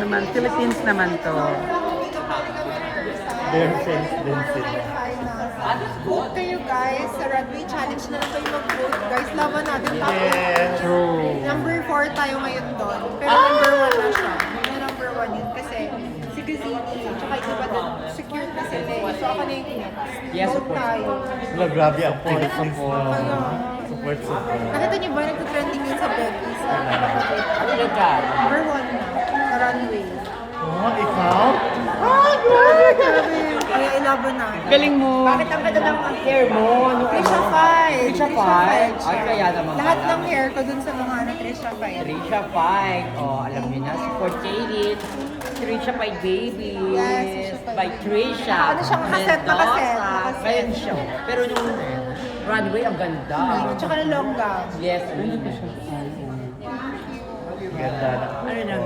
naman. Philippines naman to. Their friends din sila. Vote kayo guys. Sa runway challenge na lang kayo mag-vote. Guys, laban natin tayo. Yeah, true. Number 4 tayo ngayon doon. Pero number 1 na siya. May number 1 yun kasi si Gazini, tsaka iba doon, secured na sila eh. So ako na yung next. Yes, Vote support. tayo. Sila grabe ang activities mo. Kaya, Support, support. nakita niyo ba nagka-trending yun sa Becky? Sa Ano na ka? number 1 na, sa runway. Oh, ikaw? Grabe. Kaya ilaban na. Galing mo. Bakit ang ganda ng hair mo? Trisha Fight. Trisha Fight? siya. Ay, kaya naman Lahat pala. ng hair ko dun sa mga Trisha Fight. Trisha Fight. Oh, alam niyo na. Support Kaylin. Trisha Fight Baby. Yes, Trisha Fight. By Trisha. Ano siya, nakaset, nakaset. Kaya siya. Pero nung runway, ang ganda. Tsaka ng long gown. Yes, Ganda na. Ano na